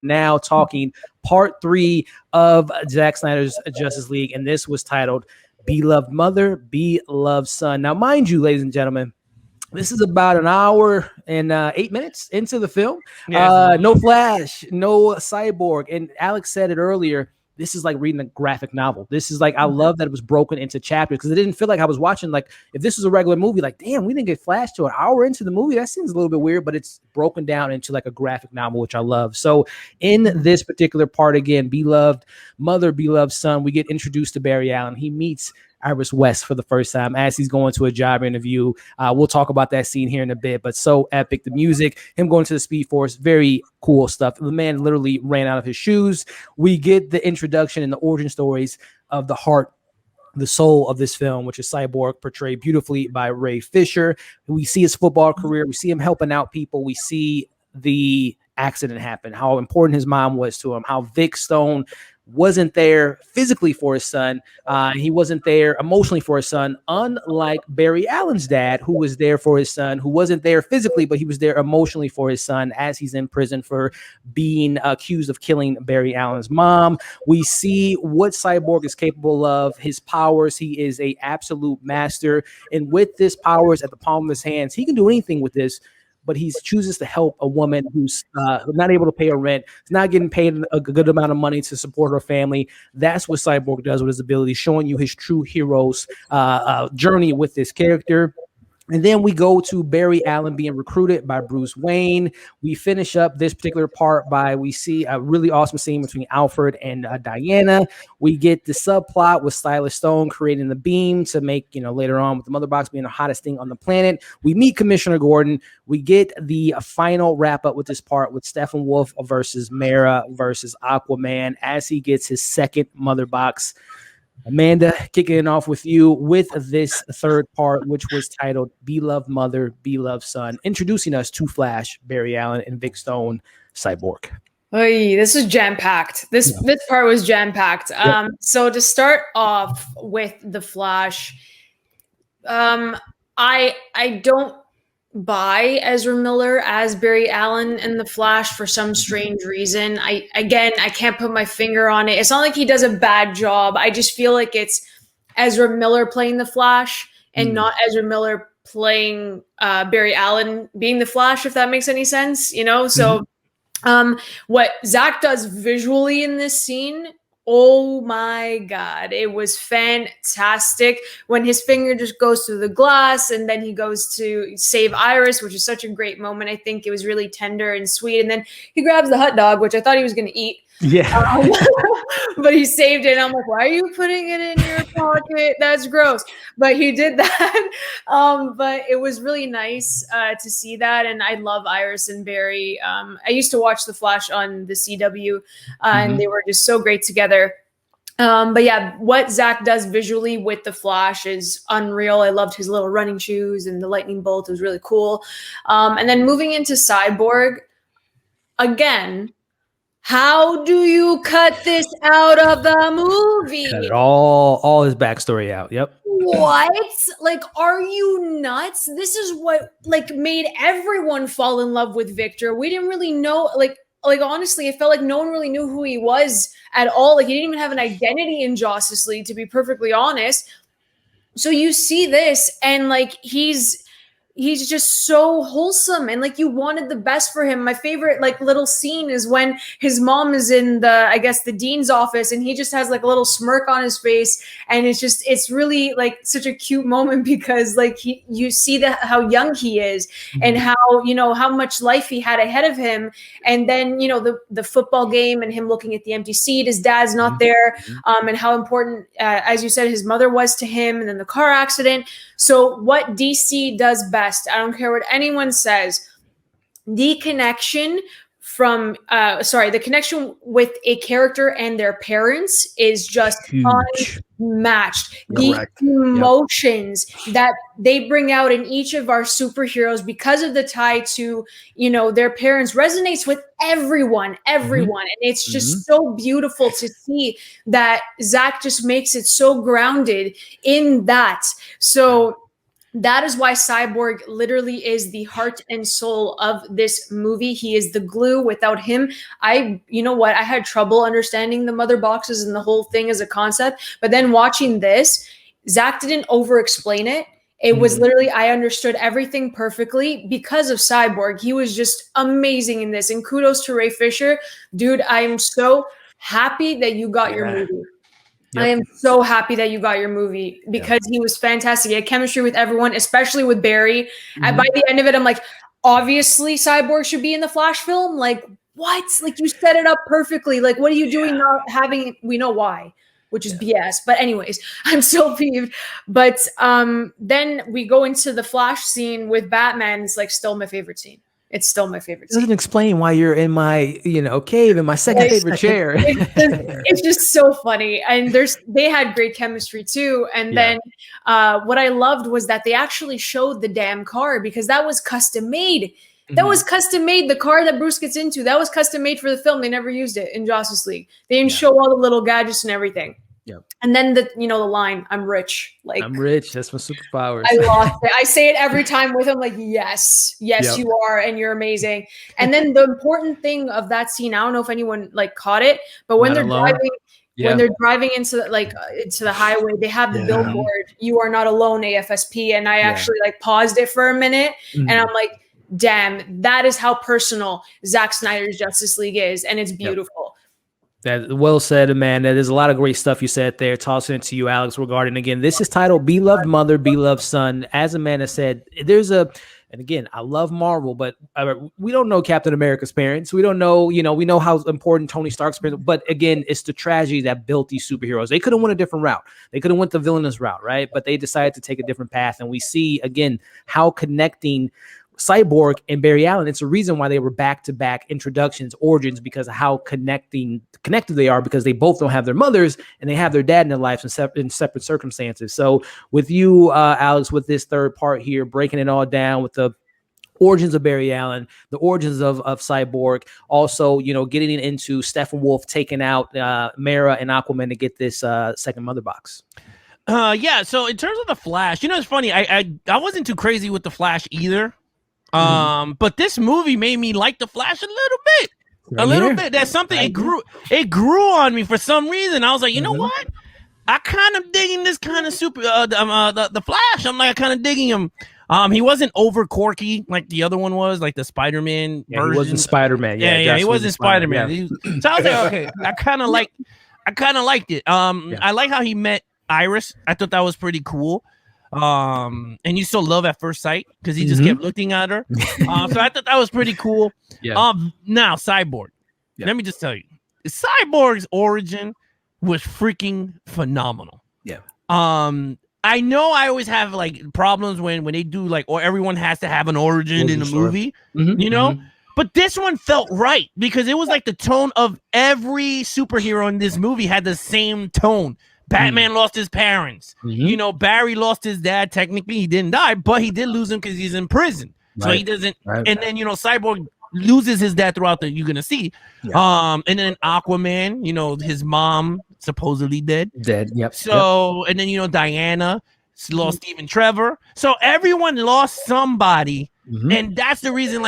now talking part 3 of Zack Snyder's Justice League, and this was titled Beloved Mother, Beloved Son. Now, mind you, ladies and gentlemen, this is about an hour and 8 minutes into the film. No Flash, no Cyborg. And Alex said it earlier. This is like reading a graphic novel. This is like, I love that it was broken into chapters because it didn't feel like I was watching, like, if this was a regular movie, like, damn, we didn't get Flash to an hour into the movie. That seems a little bit weird, but it's broken down into like a graphic novel, which I love. So in this particular part, again, beloved mother, beloved son, we get introduced to Barry Allen. He meets Iris West for the first time as he's going to a job interview. We'll talk about that scene here in a bit, but so epic. The music, him going to the Speed Force, very cool stuff. The man literally ran out of his shoes. We get the introduction and the origin stories of the heart, the soul of this film, which is Cyborg, portrayed beautifully by Ray Fisher. We see his football career. We see him helping out people. We see the accident happen, how important his mom was to him, how Vic Stone wasn't there physically for his son. He wasn't there emotionally for his son, unlike Barry Allen's dad, who was there for his son, who wasn't there physically, but he was there emotionally for his son as he's in prison for being accused of killing Barry Allen's mom. We see what Cyborg is capable of, his powers. He is an absolute master. And with this powers at the palm of his hands, he can do anything with this. But he chooses to help a woman who's not able to pay her rent, is not getting paid a good amount of money to support her family. That's what Cyborg does with his ability, showing you his true hero's journey with this character. And then we go to Barry Allen being recruited by Bruce Wayne. We finish up this particular part we see a really awesome scene between Alfred and Diana. We get the subplot with Silas Stone creating the beam to make, later on with the Mother Box being the hottest thing on the planet. We meet Commissioner Gordon. We get the final wrap up with this part with Steppenwolf versus Mera versus Aquaman as he gets his second Mother Box. Amanda, kicking it off with you with this third part, which was titled Beloved Mother, Beloved Son, introducing us to Flash, Barry Allen, and Vic Stone, Cyborg. Oy, this was jam-packed. This part was jam-packed. Yep. So to start off with the Flash, I don't buy Ezra Miller as Barry Allen in the Flash for some strange reason. I can't put my finger on it. It's not like he does a bad job. I just feel like it's Ezra Miller playing the Flash and not Ezra Miller playing Barry Allen being the Flash, if that makes any sense, So what Zack does visually in this scene, oh my God, it was fantastic when his finger just goes through the glass and then he goes to save Iris, which is such a great moment. I think it was really tender and sweet. And then he grabs the hot dog, which I thought he was going to eat. Yeah. But he saved it. And I'm like, why are you putting it in your pocket? That's gross. But he did that. But it was really nice to see that. And I love Iris and Barry. I used to watch The Flash on the CW, and they were just so great together. But yeah, what Zack does visually with the Flash is unreal. I loved his little running shoes and the lightning bolt. It was really cool. And then moving into Cyborg, again, how do you cut this out of the movie? Cut it all his backstory out. Yep. What? Like, are you nuts? This is what made everyone fall in love with Victor. We didn't really know, like honestly, it felt like no one really knew who he was at all. Like, he didn't even have an identity in Justice League, to be perfectly honest. So you see this, and he's just so wholesome, and you wanted the best for him. My favorite little scene is when his mom is in the dean's office, and he just has a little smirk on his face, and it's really such a cute moment because you see how young he is and how much life he had ahead of him, and then the football game and him looking at the empty seat, his dad's not there, and how important, as you said, his mother was to him, and then the car accident. So what DC does best, I don't care what anyone says, the connection with a character and their parents is just unmatched. Correct. The emotions that they bring out in each of our superheroes because of the tie to, their parents resonates with everyone. And it's just so beautiful to see that Zack just makes it so grounded in that. So That is why Cyborg literally is the heart and soul of this movie. He is the glue. Without him, you know what? I had trouble understanding the mother boxes and the whole thing as a concept. But then watching this, Zach didn't over-explain it. It was literally, I understood everything perfectly because of Cyborg. He was just amazing in this. And kudos to Ray Fisher. Dude, I am so happy that you got your movie. Yep. I am so happy that you got your movie because he was fantastic. He had chemistry with everyone, especially with Barry. And by the end of it, I'm like, obviously Cyborg should be in the Flash film. Like, what? Like, you set it up perfectly. Like, what are you doing not having it? We know why, which is BS. But anyways, I'm still peeved. But then we go into the Flash scene with Batman. It's like still my favorite scene. It's still my favorite scene. Doesn't explain why you're in my, cave in my second favorite chair. It's just so funny. And they had great chemistry too. And then what I loved was that they actually showed the damn car because that was custom made. That was custom made. The car that Bruce gets into, that was custom made for the film. They never used it in Justice League. They didn't show all the little gadgets and everything. Yep. And then the line, I'm rich. Like, I'm rich. That's my superpowers. I lost it. I say it every time with him, like, yes, you are, and you're amazing. And then the important thing of that scene, I don't know if anyone like caught it, but when when they're driving into the highway, they have the billboard, "You are not alone, AFSP." And I actually like paused it for a minute, and I'm like, damn, that is how personal Zack Snyder's Justice League is, and it's beautiful. That well said, man. There's a lot of great stuff you said there. Tossing it to you, Alex, regarding, again, this is titled Beloved Mother, Beloved Son. As Amanda said, and again, I love Marvel, but we don't know Captain America's parents. We don't know, we know how important Tony Stark's parents, but again, it's the tragedy that built these superheroes. They could have went a different route. They could have went the villainous route, right? But they decided to take a different path. And we see, again, how connecting Cyborg and Barry Allen, it's a reason why they were back-to-back introductions, origins, because of how connected they are, because they both don't have their mothers and they have their dad in their lives in separate circumstances. So with you, Alex, with this third part here, breaking it all down with the origins of Barry Allen, the origins of Cyborg, also, getting into Steppenwolf taking out Mera and Aquaman to get this second mother box. So in terms of the Flash, it's funny. I wasn't too crazy with the Flash either. But this movie made me like the Flash a little bit. That's something. It grew on me for some reason. I was like, you know what? I kind of digging this kind of super the Flash. I'm like, I kind of digging him. He wasn't over quirky like the other one was, like the Spider-Man version. He wasn't Spider-Man. He wasn't Spider-Man. Yeah. So I was like, okay, I kind of liked it. I like how he met Iris. I thought that was pretty cool. And you saw love at first sight because he just kept looking at her. So I thought that was pretty cool. Now Cyborg. Let me just tell you, Cyborg's origin was freaking phenomenal. I know I always have like problems when they do or everyone has to have an origin in a movie, but this one felt right because it was like the tone of every superhero in this movie had the same tone. Batman lost his parents. Barry lost his dad. Technically, he didn't die, but he did lose him because he's in prison. So he doesn't. Right. And then, Cyborg loses his dad throughout you're going to see. And then Aquaman, his mom supposedly dead. Yep. So, and then, Diana lost Stephen Trevor. So everyone lost somebody. And that's the reason,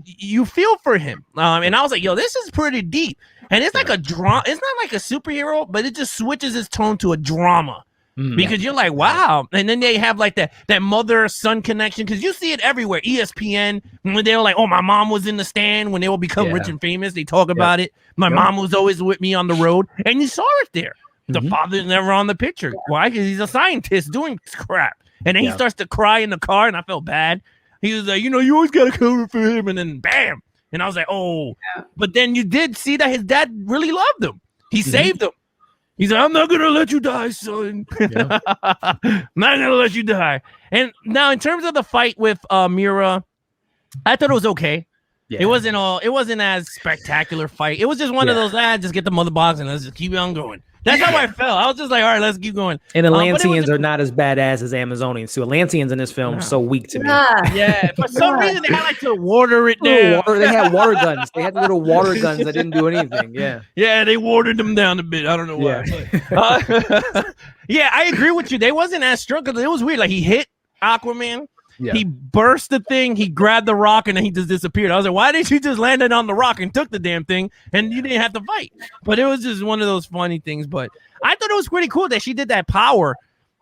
you feel for him. And I was like, yo, this is pretty deep. And it's like a drama. It's not like a superhero, but it just switches its tone to a drama because you're like, wow. And then they have that mother-son connection because you see it everywhere. ESPN, when they were like, oh, my mom was in the stand when they will become rich and famous. They talk about it. My mom was always with me on the road. And you saw it there. The father's never on the picture. Why? Because he's a scientist doing crap. And then he starts to cry in the car, and I felt bad. He was like, you always got to cover for him. And then bam. And I was like, oh. But then you did see that his dad really loved him. He saved him. He's like, I'm not going to let you die, son. I'm not going to let you die. And now in terms of the fight with Mera, I thought it was okay. It wasn't as spectacular fight. It was just one of those, just get the mother box and let's just keep on going. That's how I felt. I was just like, all right, let's keep going. And Atlanteans are not as badass as Amazonians too. Atlanteans in this film are so weak to me. For some reason they had to water it down. They had water guns. They had little water guns that didn't do anything. Yeah, they watered them down a bit. I don't know why. I agree with you. They wasn't as strong because it was weird. Like he hit Aquaman. Yeah. He burst the thing, he grabbed the rock, and then he just disappeared. I was like, why didn't you just land it on the rock and took the damn thing, and you didn't have to fight? But it was just one of those funny things. But I thought it was pretty cool that she did that power,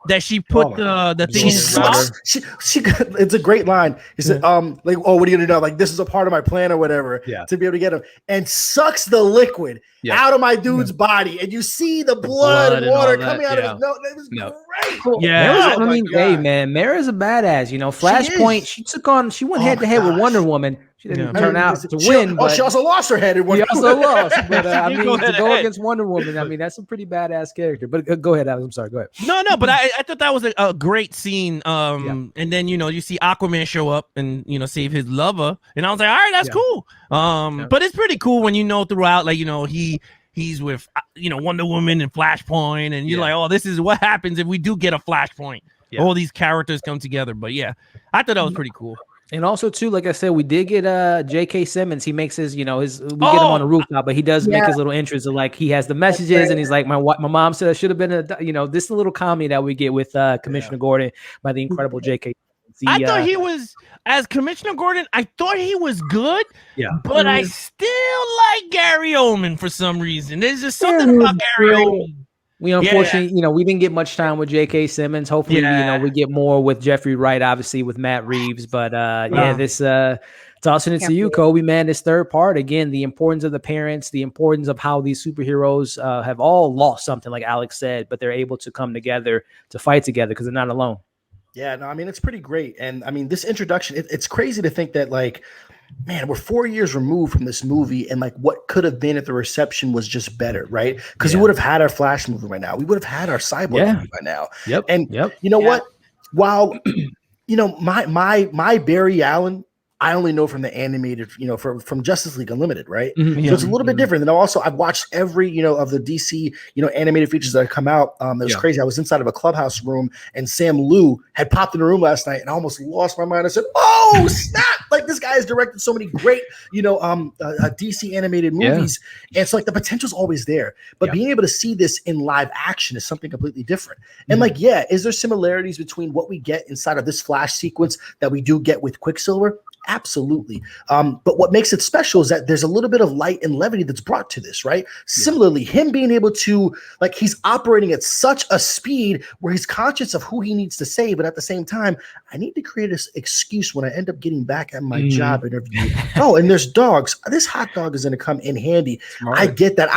that she put the thing in his mouth. She it's a great line. He said, like, oh, what are you gonna do? Like, this is a part of my plan or whatever, to be able to get him, and sucks the liquid out of my dude's body, and you see the blood and water coming out of his nose. That was great. Cool. Yeah. I mean, hey man, Mara's a badass. You know, Flashpoint. She went head to head with Wonder Woman. She didn't turn out to win. But she also lost her head in Wonder Woman. She also lost. But I mean, to go against Wonder Woman, I mean, that's a pretty badass character. But go ahead, Alex. I'm sorry. Go ahead. No, but I thought that was a great scene. And then you see Aquaman show up and save his lover, and I was like, all right, that's cool. But it's pretty cool when throughout, like he's with Wonder Woman and Flashpoint, and you're like, oh, this is what happens if we do get a Flashpoint. All these characters come together. But yeah, I thought that was pretty cool. And also too, like I said, we did get J.K. Simmons. He makes his, we get him on the rooftop, but he does make his little entrance of like he has the messages, and he's like, my mom said I should have been this little comedy that we get with Commissioner Gordon by the incredible J.K. I thought he was, as Commissioner Gordon, I thought he was good. Yeah. But I still like Gary Oldman for some reason. There's just something about Gary Oldman. We unfortunately, we didn't get much time with J.K. Simmons. Hopefully, we get more with Jeffrey Wright, obviously with Matt Reeves. But this tossing it to you, Kolby, man, this third part, again, the importance of the parents, the importance of how these superheroes have all lost something, like Alex said, but they're able to come together to fight together because they're not alone. Yeah, no, I mean, it's pretty great. And I mean, this introduction, it's crazy to think that, like, man, we're 4 years removed from this movie, and like what could have been if the reception was just better, right? Because we would have had our Flash movie by now. We would have had our Cyborg movie by now. You know what? While my Barry Allen, I only know from the animated, from Justice League Unlimited, right? So it's a little bit different. And also, I've watched every, of the DC, animated features that have come out. It was crazy. I was inside of a clubhouse room, and Sam Liu had popped in the room last night, and I almost lost my mind. I said, "Oh, snap!" Like, this guy has directed so many great, DC animated movies, and it's like the potential's always there. But being able to see this in live action is something completely different. And is there similarities between what we get inside of this Flash sequence that we do get with Quicksilver? Absolutely. But what makes it special is that there's a little bit of light and levity that's brought to this, right? Similarly, him being able to, like, he's operating at such a speed where he's conscious of who he needs to save, but at the same time, I need to create this excuse when I end up getting back at my job interview. Oh, and there's dogs. This hot dog is going to come in handy. Smart. I get that.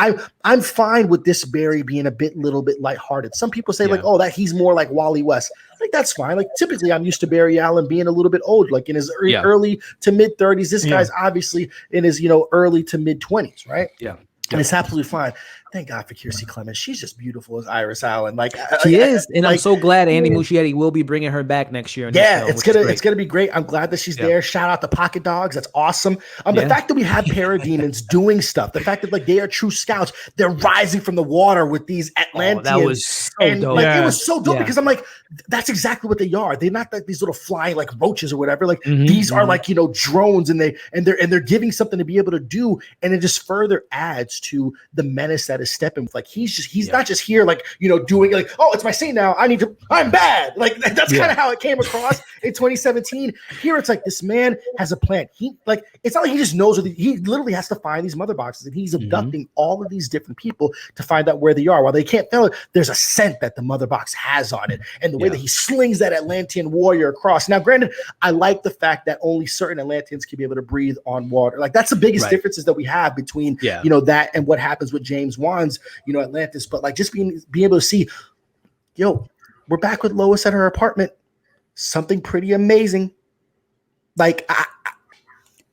I'm fine with this Barry being a little bit lighthearted. Some people say that he's more like Wally West. Like, that's fine. Like, typically I'm used to Barry Allen being a little bit old, like in his early to mid 30s. This guy's obviously in his, early to mid 20s, right? Yeah. And it's absolutely fine. Thank God for Kiersey Clemens. She's just beautiful as Iris Allen. Like, she is, and I'm so glad Andy Muschietti will be bringing her back next year. It's gonna be great. I'm glad that she's there. Shout out to Pocket Dogs. That's awesome. The fact that we have parademons doing stuff, the fact that like they are true scouts, they're rising from the water with these Atlanteans. That was so dope. Like, it was so dope because I'm like, that's exactly what they are. They're not like these little flying like roaches or whatever. Like these are like drones, and they're giving something to be able to do, and it just further adds to the menace that is stepping with. Like, he's not just here like doing like, oh, it's my scene now, I'm bad. Like, that's kind of how it came across in 2017. Here it's like this man has a plan. It's not like he just knows he literally has to find these mother boxes, and he's abducting all of these different people to find out where they are. While they can't tell it, there's a scent that the mother box has on it, and the way that he slings that Atlantean warrior across. Now, granted, I like the fact that only certain Atlanteans can be able to breathe on water. Like, that's the biggest differences that we have between that and what happens with James Wan's Atlantis. But like, just being able to see, we're back with Lois at her apartment, something pretty amazing. Like,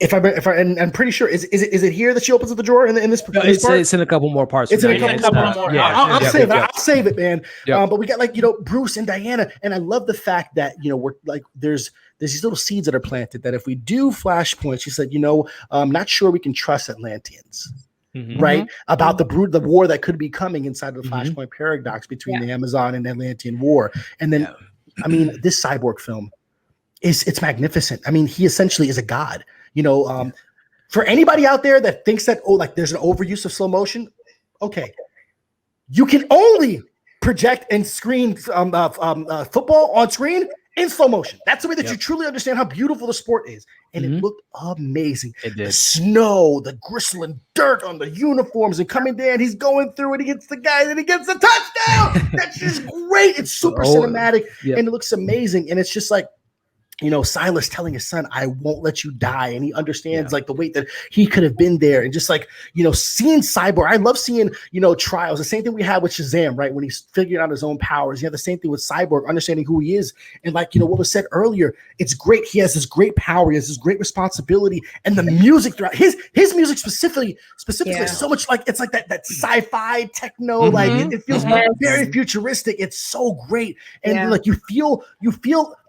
I'm pretty sure is it here that she opens up the drawer in this part? It's in a couple more parts. It's in a couple more. I'll save it. I'll save it, man. But we got like Bruce and Diana, and I love the fact that we're like there's these little seeds that are planted that if we do Flashpoint, she said, I'm not sure we can trust Atlanteans. Right? About the war that could be coming inside of the Flashpoint paradox between the Amazon and Atlantean war. And then I mean, this Cyborg film it's magnificent. I mean, he essentially is a god. For anybody out there that thinks that there's an overuse of slow motion, okay, you can only project and screen football on screen in slow motion. That's the way that you truly understand how beautiful the sport is. And it looked amazing. It did. The snow, the gristling dirt on the uniforms, and coming down, he's going through it. He gets the guy, and he gets the touchdown. That's just great. It's super cinematic, and it looks amazing. And it's just like, you know, Silas telling his son, I won't let you die. And he understands like the weight that he could have been there. And just like, you know, seeing Cyborg, I love seeing, you know, trials. The same thing we had with Shazam, right? When he's figuring out his own powers. You have the same thing with Cyborg, understanding who he is. And like, you know, what was said earlier, it's great. He has this great power. He has this great responsibility. And the music throughout his music specifically is so much like, it's like that sci-fi techno, like it feels very futuristic. It's so great. And like, you feel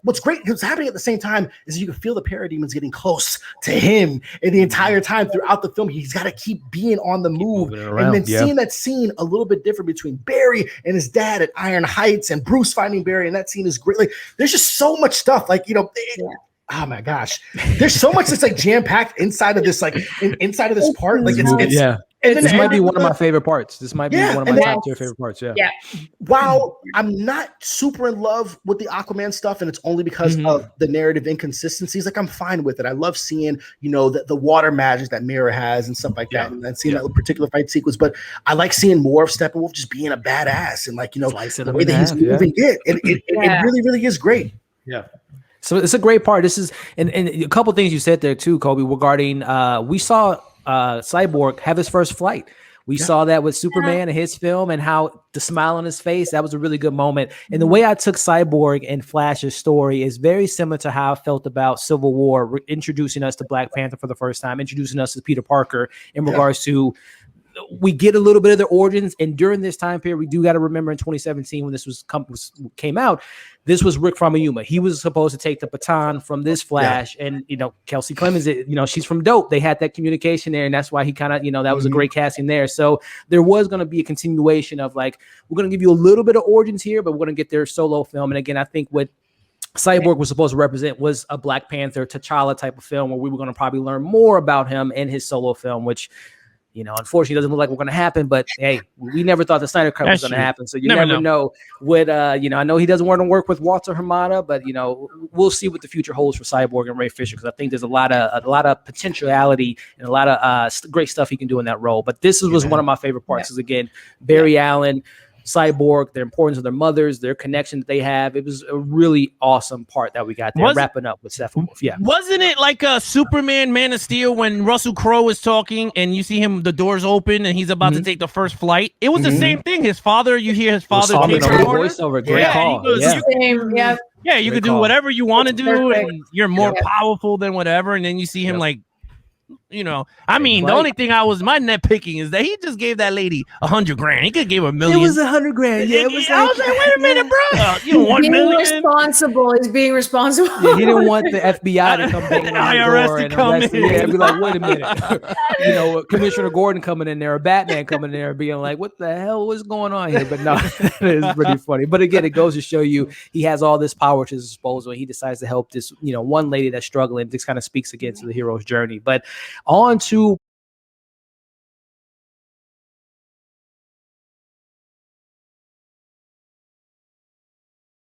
what's great, what's happening at the same time is you can feel the parademons getting close to him, and the entire time throughout the film, he's got to keep being on the move. And then seeing that scene a little bit different between Barry and his dad at Iron Heights and Bruce finding Barry, and that scene is great. Like, there's just so much stuff. Like, you know, oh my gosh, there's so much that's like jam-packed inside of this, like inside of this part. Like it's and this might be one of my favorite parts. This might be one of my top tier favorite parts. While I'm not super in love with the Aquaman stuff, and it's only because of the narrative inconsistencies, like I'm fine with it. I love seeing, you know, the water magic that Mira has and stuff like that, and seeing that particular fight sequence. But I like seeing more of Steppenwolf just being a badass, and like, you know, the way that he's moving it really, really is great. Yeah. So it's a great part. This is and a couple things you said there too, Kolby, regarding we saw Cyborg have his first flight. We saw that with Superman and his film, and how the smile on his face, that was a really good moment. And the way I took Cyborg and Flash's story is very similar to how I felt about Civil War, introducing us to Black Panther for the first time, introducing us to Peter Parker in regards to, we get a little bit of their origins. And during this time period, we do got to remember in 2017 when this came out, this was Rick Famuyiwa. He was supposed to take the baton from this Flash, and you know, Kelsey Clemens, you know, she's from Dope. They had that communication there, and that's why he kind of, you know, that was a great casting there. So there was going to be a continuation of like, we're going to give you a little bit of origins here, but we're going to get their solo film. And again, I think what Cyborg was supposed to represent was a Black Panther T'Challa type of film, where we were going to probably learn more about him in his solo film, which, you know, unfortunately doesn't look like we're going to happen, but hey, we never thought the Snyder Cut was going to happen. So you never know what, you know, I know he doesn't want to work with Walter Hamada, but you know, we'll see what the future holds for Cyborg and Ray Fisher. Cause I think there's a lot of potentiality and a lot of great stuff he can do in that role. But this was one of my favorite parts is again, Barry Allen, Cyborg, their importance of their mothers, their connection that they have. It was a really awesome part that we got there, wrapping up with Steppenwolf. Yeah. Wasn't it like a Superman Man of Steel when Russell Crowe is talking and you see him, the doors open and he's about to take the first flight? It was the same thing. His father, you hear his father take voiceover. Great call. Yeah, you could do whatever you want to do, and you're more powerful than whatever. And then you see him like, you know, I mean, the only thing my nitpicking is that he just gave that lady $100,000. He could give her $1 million. It was $100,000. Yeah, it was. I was like, wait a minute, bro. You don't want $1 million? He's being responsible. Yeah, he didn't want the FBI to come in, IRS to come in. Yeah, be like, wait a minute. You know, Commissioner Gordon coming in there, or Batman coming in there, being like, what the hell was going on here? But no, it is pretty funny. But again, it goes to show you he has all this power to his disposal. He decides to help this, you know, one lady that's struggling. This kind of speaks again to the hero's journey. But on to